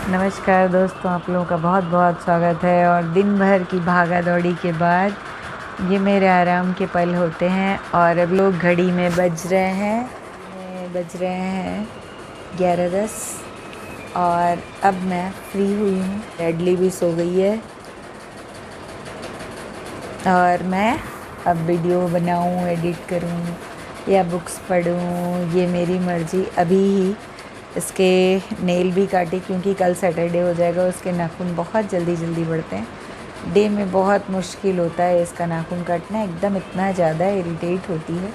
नमस्कार दोस्तों, आप लोगों का बहुत बहुत स्वागत है। और दिन भर की भागा दौड़ी के बाद ये मेरे आराम के पल होते हैं। और अभी लोग घड़ी में बज रहे हैं 11:10 और अब मैं फ्री हुई हूँ। रेडली भी सो गई है और मैं अब वीडियो बनाऊँ, एडिट करूँ या बुक्स पढूँ, ये मेरी मर्ज़ी। अभी ही इसके नेल भी काटे क्योंकि कल सैटरडे हो जाएगा। उसके नाखून बहुत जल्दी बढ़ते हैं। डे में बहुत मुश्किल होता है इसका नाखून काटना, एकदम इतना ज़्यादा इरिटेट होती है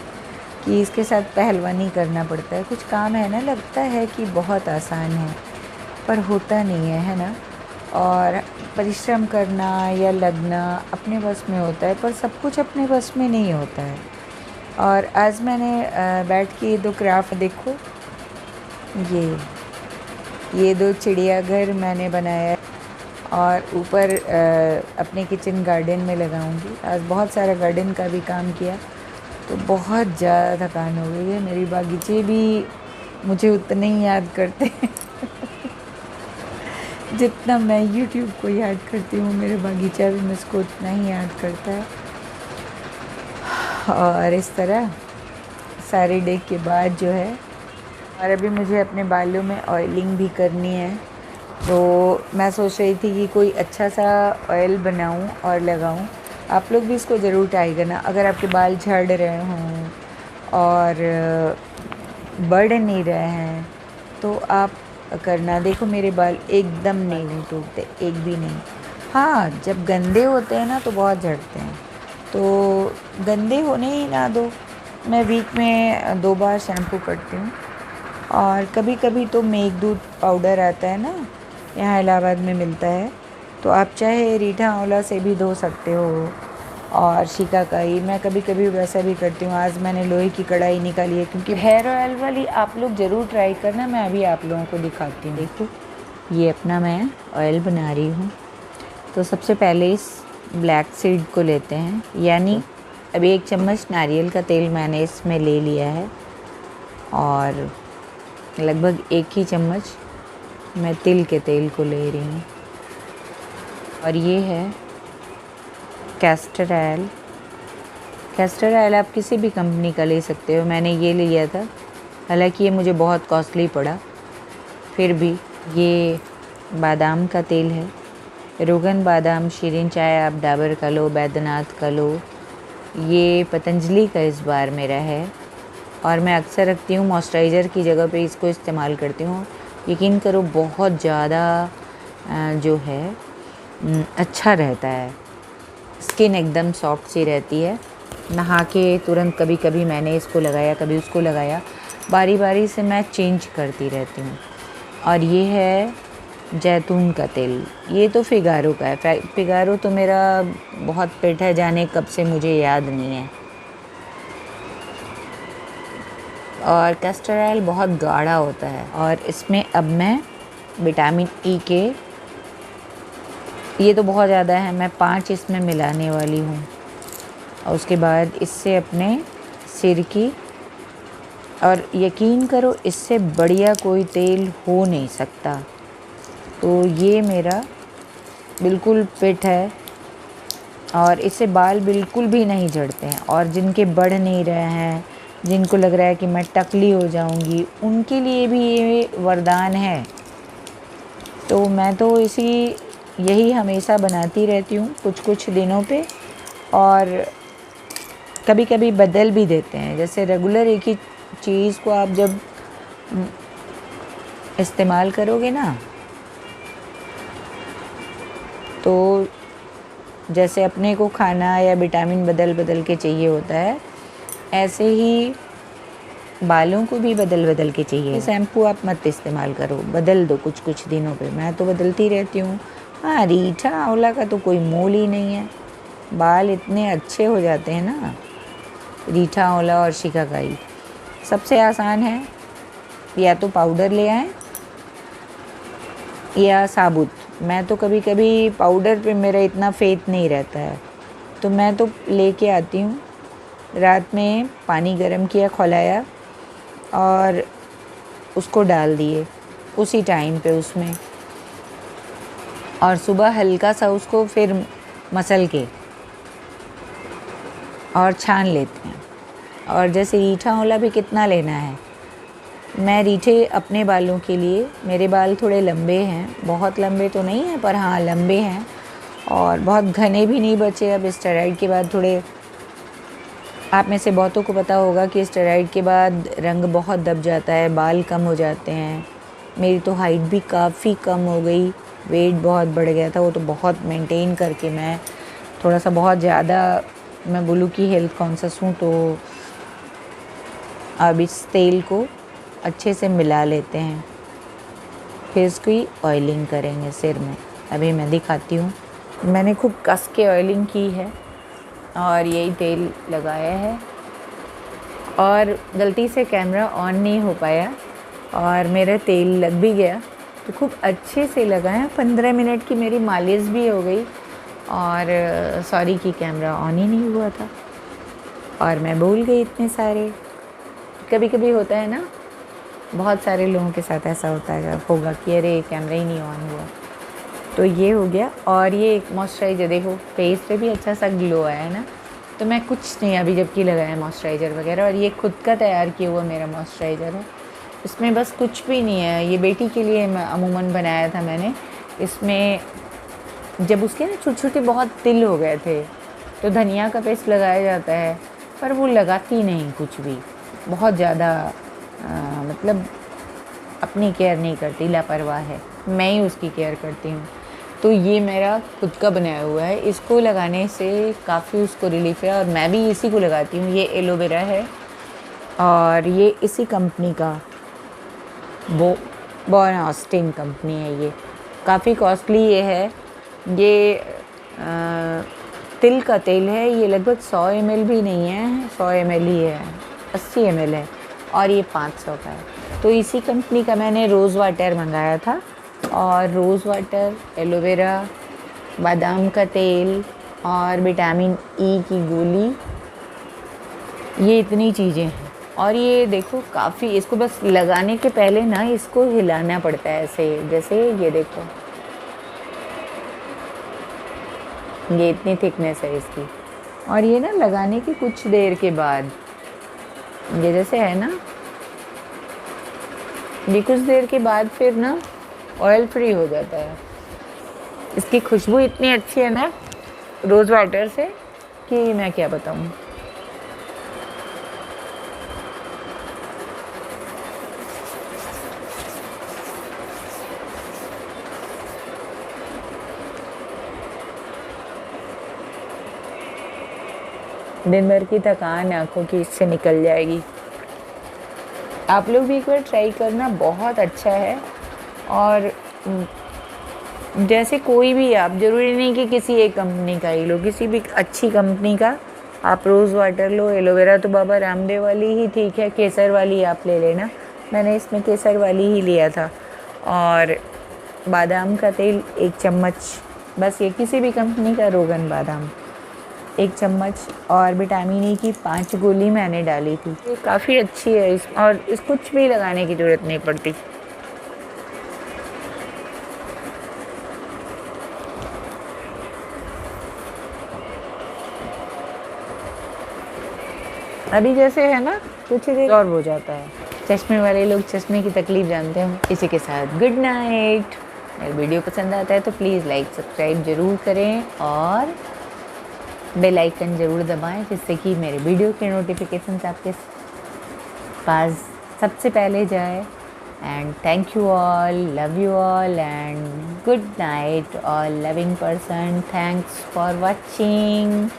कि इसके साथ पहलवानी करना पड़ता है। कुछ काम है ना, लगता है कि बहुत आसान है पर होता नहीं है ना। और परिश्रम करना या लगना अपने बस में होता है, पर सब कुछ अपने बस में नहीं होता है। और आज मैंने बैठ के 2 क्राफ्ट देखो, ये 2 चिड़ियाघर मैंने बनाया है और ऊपर अपने किचन गार्डन में लगाऊंगी। आज बहुत सारा गार्डन का भी काम किया तो बहुत ज़्यादा थकान हो गई है। मेरी बागीचे भी मुझे उतने ही याद करते हैं जितना मैं यूट्यूब को याद करती हूँ। मेरे बागीचा भी मुझको उतना ही याद करता है। और इस तरह सारे डे के बाद जो है, और अभी मुझे अपने बालों में ऑयलिंग भी करनी है। तो मैं सोच रही थी कि कोई अच्छा सा ऑयल बनाऊं और लगाऊं। आप लोग भी इसको ज़रूर ट्राई करना। अगर आपके बाल झड़ रहे हों और बढ़ नहीं रहे हैं तो आप करना। देखो मेरे बाल एकदम नहीं टूटते, एक भी नहीं। हाँ, जब गंदे होते हैं ना तो बहुत झड़ते हैं, तो गंदे होने ही ना दो। मैं वीक में 2 बार शैम्पू करती हूँ। और कभी कभी तो मेघदूत पाउडर आता है ना, यहाँ इलाहाबाद में मिलता है, तो आप चाहे रीठा आंवला से भी धो सकते हो। और शिकाकाई, मैं कभी कभी वैसा भी करती हूँ। आज मैंने लोहे की कढ़ाई निकाली है क्योंकि हेयर ऑयल वाली आप लोग ज़रूर ट्राई करना। मैं अभी आप लोगों को दिखाती हूँ। देखो ये अपना मैं ऑयल बना रही हूँ। तो सबसे पहले इस ब्लैक सीड को लेते हैं, यानी अभी 1 चम्मच नारियल का तेल मैंने इसमें ले लिया है और लगभग 1 ही चम्मच मैं तिल के तेल को ले रही हूँ। और ये है कैस्टर ऑयल। कैस्टर ऑयल आप किसी भी कंपनी का ले सकते हो। मैंने ये लिया था, हालांकि ये मुझे बहुत कॉस्टली पड़ा, फिर भी। ये बादाम का तेल है, रोगन बादाम शीरीन, चाहे आप डाबर का लो, बैद्यनाथ का लो। ये पतंजलि का इस बार मेरा है और मैं अक्सर रखती हूँ मॉइस्चराइज़र की जगह पे इसको इस्तेमाल करती हूँ। यकीन करो बहुत ज़्यादा जो है अच्छा रहता है। स्किन एकदम सॉफ्ट सी रहती है। नहा के तुरंत कभी कभी मैंने इसको लगाया, कभी उसको लगाया, बारी बारी से मैं चेंज करती रहती हूँ। और ये है जैतून का तेल। ये तो फिगारो का है। फिगारो तो मेरा बहुत पेट है, जाने कब से मुझे याद नहीं है। और कैस्टर ऑयल बहुत गाढ़ा होता है। और इसमें अब मैं विटामिन ई के, ये तो बहुत ज़्यादा है, मैं 5 इसमें मिलाने वाली हूँ। और उसके बाद इससे अपने सिर की, और यकीन करो इससे बढ़िया कोई तेल हो नहीं सकता। तो ये मेरा बिल्कुल फिट है और इससे बाल बिल्कुल भी नहीं झड़ते हैं। और जिनके बढ़ नहीं रहे हैं, जिनको लग रहा है कि मैं टकली हो जाऊंगी, उनके लिए भी ये वरदान है। तो मैं तो यही हमेशा बनाती रहती हूँ कुछ कुछ दिनों पे, और कभी कभी बदल भी देते हैं। जैसे रेगुलर एक ही चीज़ को आप जब इस्तेमाल करोगे ना, तो जैसे अपने को खाना या विटामिन बदल बदल के चाहिए होता है, ऐसे ही बालों को भी बदल बदल के चाहिए। शैम्पू आप मत इस्तेमाल करो, बदल दो कुछ कुछ दिनों पे। मैं तो बदलती रहती हूँ। हाँ, रीठा आंवला का तो कोई मोल ही नहीं है, बाल इतने अच्छे हो जाते हैं ना। रीठा आंवला और शिकाकाई सबसे आसान है। या तो पाउडर ले आएँ या साबुत। मैं तो कभी कभी पाउडर पे मेरा इतना फेथ नहीं रहता है, तो मैं तो लेके आती हूँ। रात में पानी गर्म किया, खौलाया और उसको डाल दिए उसी टाइम पे उसमें। और सुबह हल्का सा उसको फिर मसल के और छान लेते हैं। और जैसे रीठा आंवला भी कितना लेना है, मैं रीठे अपने बालों के लिए, मेरे बाल थोड़े लंबे हैं, बहुत लंबे तो नहीं हैं पर हाँ लंबे हैं, और बहुत घने भी नहीं बचे अब स्टेरॉइड के बाद। थोड़े आप में से बहुतों को पता होगा कि स्टेरॉइड के बाद रंग बहुत दब जाता है, बाल कम हो जाते हैं। मेरी तो हाइट भी काफ़ी कम हो गई, वेट बहुत बढ़ गया था, वो तो बहुत मेंटेन करके मैं थोड़ा सा बहुत ज़्यादा, मैं बोलूँ कि हेल्थ कॉन्शियस हूँ। तो अब इस तेल को अच्छे से मिला लेते हैं, फिर इसकी ऑयलिंग करेंगे सिर में। अभी मैं दिखाती हूँ, मैंने खूब कस के ऑयलिंग की है और यही तेल लगाया है। और गलती से कैमरा ऑन नहीं हो पाया और मेरा तेल लग भी गया, तो खूब अच्छे से लगाया। 15 मिनट की मेरी मालिश भी हो गई और सॉरी कि कैमरा ऑन ही नहीं हुआ था और मैं भूल गई इतने सारे। कभी कभी होता है ना, बहुत सारे लोगों के साथ ऐसा होता है होगा कि अरे कैमरा ही नहीं ऑन हुआ। तो ये हो गया। और ये एक मॉइस्चराइज़र देखो, फेस पे भी अच्छा सा ग्लो आया है ना। तो मैं कुछ नहीं अभी जबकि लगाया मॉइस्चराइज़र वगैरह, और ये खुद का तैयार किया हुआ मेरा मॉइस्चराइज़र है। इसमें बस कुछ भी नहीं है, ये बेटी के लिए अमूमन बनाया था मैंने। इसमें जब उसके ना छोटे छोटे बहुत तिल हो गए थे तो धनिया का पेस्ट लगाया जाता है, पर वो लगाती नहीं कुछ भी, बहुत ज़्यादा मतलब अपनी केयर नहीं करती, लापरवाह है। मैं ही उसकी केयर करती हूँ। तो ये मेरा खुद का बनाया हुआ है, इसको लगाने से काफ़ी उसको रिलीफ है और मैं भी इसी को लगाती हूँ। ये एलोवेरा है और ये इसी कंपनी का, वो बॉर्न ऑस्टिन कंपनी है। ये काफ़ी कॉस्टली ये है। ये तिल का तेल है, ये लगभग 100 ml भी नहीं है, 100 ml ही है, 80 ml है और ये 500 का है। तो इसी कंपनी का मैंने रोज़ वाटर मंगाया था। और रोज़ वाटर, एलोवेरा, बादाम का तेल और विटामिन ई की गोली, ये इतनी चीज़ें हैं। और ये देखो काफ़ी, इसको बस लगाने के पहले ना इसको हिलाना पड़ता है ऐसे, जैसे ये देखो, ये इतनी थिकनेस है इसकी। और ये ना लगाने की कुछ देर के बाद, ये जैसे है ना, ये कुछ देर के बाद फिर ना ऑयल फ्री हो जाता है। इसकी खुशबू इतनी अच्छी है ना रोज़ वाटर से कि मैं क्या बताऊँ। दिन भर की थकान आँखों की इससे निकल जाएगी। आप लोग भी एक बार ट्राई करना, बहुत अच्छा है। और जैसे कोई भी, आप ज़रूरी नहीं कि किसी एक कंपनी का ही लो, किसी भी अच्छी कंपनी का आप रोज़ वाटर लो। एलोवेरा तो बाबा रामदेव वाली ही ठीक है, केसर वाली आप ले लेना। मैंने इसमें केसर वाली ही लिया था। और बादाम का तेल 1 चम्मच, बस ये किसी भी कंपनी का, रोगन बादाम 1 चम्मच, और विटामिन ई की 5 गोली मैंने डाली थी। ये काफ़ी अच्छी है और इस कुछ भी लगाने की ज़रूरत नहीं पड़ती। अभी जैसे है ना, कुछ देर और हो जाता है। चश्मे वाले लोग चश्मे की तकलीफ़ जानते हो। इसी के साथ गुड नाइट। अगर वीडियो पसंद आता है तो प्लीज़ लाइक सब्सक्राइब ज़रूर करें और बेल आइकन ज़रूर दबाएं, जिससे कि मेरे वीडियो के नोटिफिकेशंस आपके पास सबसे पहले जाए। And thank you all, love you all and good night all loving person. Thanks for watching.